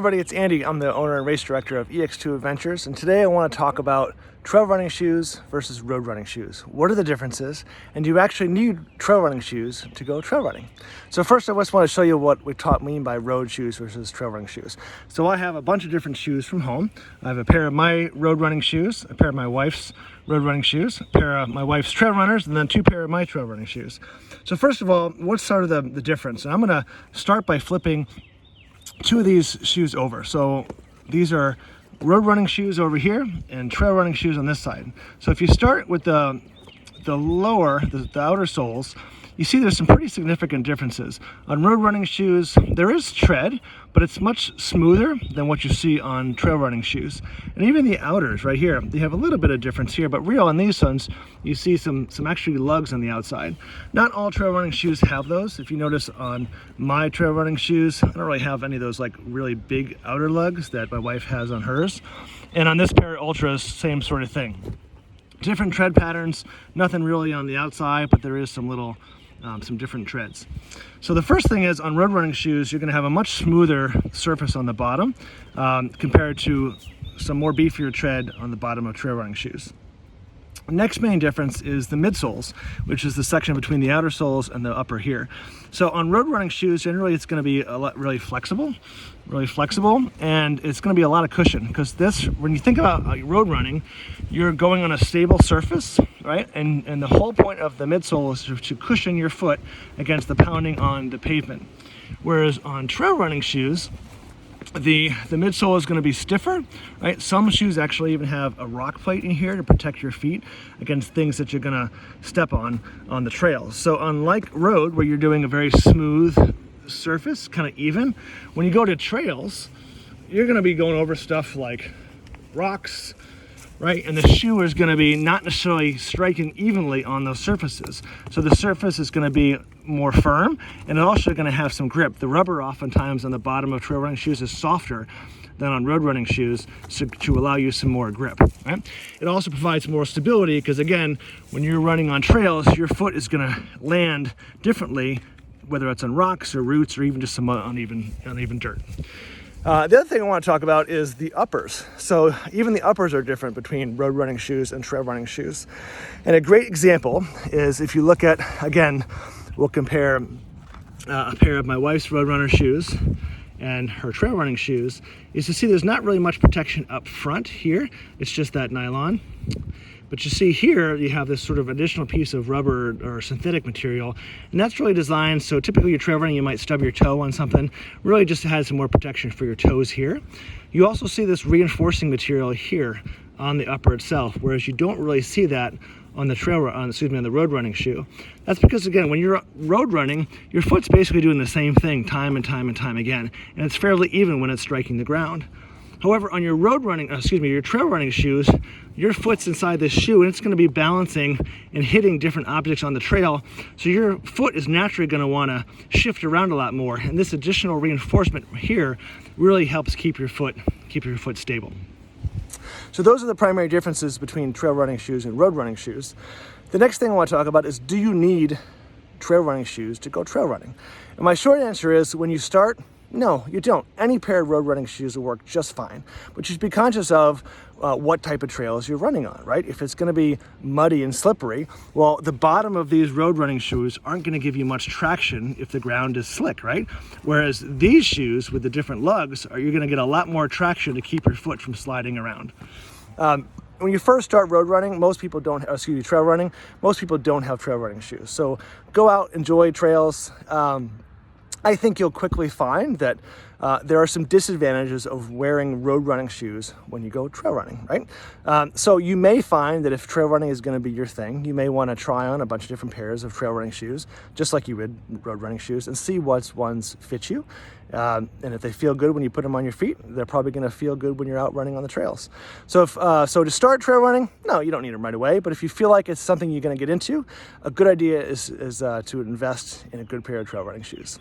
Everybody, it's Andy. I'm the owner and race director of EX2 Adventures, and today I want to talk about trail running shoes versus road running shoes. What are the differences, and do you actually need trail running shoes to go trail running? So first, I just want to show you what we mean by road shoes versus trail running shoes. So I have a bunch of different shoes from home. I have a pair of my road running shoes, a pair of my wife's road running shoes, a pair of my wife's trail runners, and then two pair of my trail running shoes. So first of all, what's sort of the difference? And I'm going to start by flipping two of these shoes over. So these are road running shoes over here and trail running shoes on this side. So if you start with the outer soles, you see there's some pretty significant differences. On road running shoes, there is tread, but it's much smoother than what you see on trail running shoes. And even the outers right here, they have a little bit of difference here, but real on these ones, you see some actually lugs on the outside. Not all trail running shoes have those. If you notice on my trail running shoes, I don't really have any of those like really big outer lugs that my wife has on hers. And on this pair of Ultras, same sort of thing. Different tread patterns, nothing really on the outside, but there is some little some different treads. So the first thing is on road running shoes, you're going to have a much smoother surface on the bottom compared to some more beefier tread on the bottom of trail running shoes. Next main difference is the midsoles, which is the section between the outer soles and the upper here. So on road running shoes, generally it's going to be really flexible, and it's going to be a lot of cushion, because this, when you think about road running, you're going on a stable surface, right? And the whole point of the midsole is to cushion your foot against the pounding on the pavement. Whereas on trail running shoes, the midsole is going to be stiffer, right? Some shoes actually even have a rock plate in here to protect your feet against things that you're going to step on the trails. So unlike road, where you're doing a very smooth surface, kind of even, when you go to trails, you're going to be going over stuff like rocks, right? And the shoe is going to be not necessarily striking evenly on those surfaces. So the surface is going to be more firm, and it's also going to have some grip. The rubber oftentimes on the bottom of trail running shoes is softer than on road running shoes, so to allow you some more grip, right? It also provides more stability, because again, when you're running on trails, your foot is going to land differently, whether it's on rocks or roots or even just some uneven dirt. The other thing I want to talk about is the uppers. So even the uppers are different between road running shoes and trail running shoes. And a great example is if you look at, again, we'll compare a pair of my wife's road runner shoes and her trail running shoes, is to see there's not really much protection up front here. It's just that nylon. But you see here, you have this sort of additional piece of rubber or synthetic material, and that's really designed so typically you're trail running, you might stub your toe on something, really just has some more protection for your toes here. You also see this reinforcing material here on the upper itself, whereas you don't really see that on the road running shoe. That's because, again, when you're road running, your foot's basically doing the same thing time and time and time again, and it's fairly even when it's striking the ground. However, on your your trail running shoes, your foot's inside this shoe, and it's going to be balancing and hitting different objects on the trail. So your foot is naturally going to want to shift around a lot more, and this additional reinforcement here really helps keep your foot stable. So those are the primary differences between trail running shoes and road running shoes. The next thing I want to talk about is, do you need trail running shoes to go trail running? And my short answer is, when you start, no, you don't. Any pair of road running shoes will work just fine, but you should be conscious of what type of trails you're running on, right? If it's going to be muddy and slippery, well, the bottom of these road running shoes aren't going to give you much traction if the ground is slick, right? Whereas these shoes with the different lugs, you're going to get a lot more traction to keep your foot from sliding around. When you first start trail running, most people don't have trail running shoes. So go out, enjoy trails. I think you'll quickly find that there are some disadvantages of wearing road running shoes when you go trail running, right? So you may find that if trail running is going to be your thing, you may want to try on a bunch of different pairs of trail running shoes, just like you would road running shoes, and see what ones fit you. And if they feel good when you put them on your feet, they're probably going to feel good when you're out running on the trails. So so to start trail running, no, you don't need them right away. But if you feel like it's something you're going to get into, a good idea is to invest in a good pair of trail running shoes.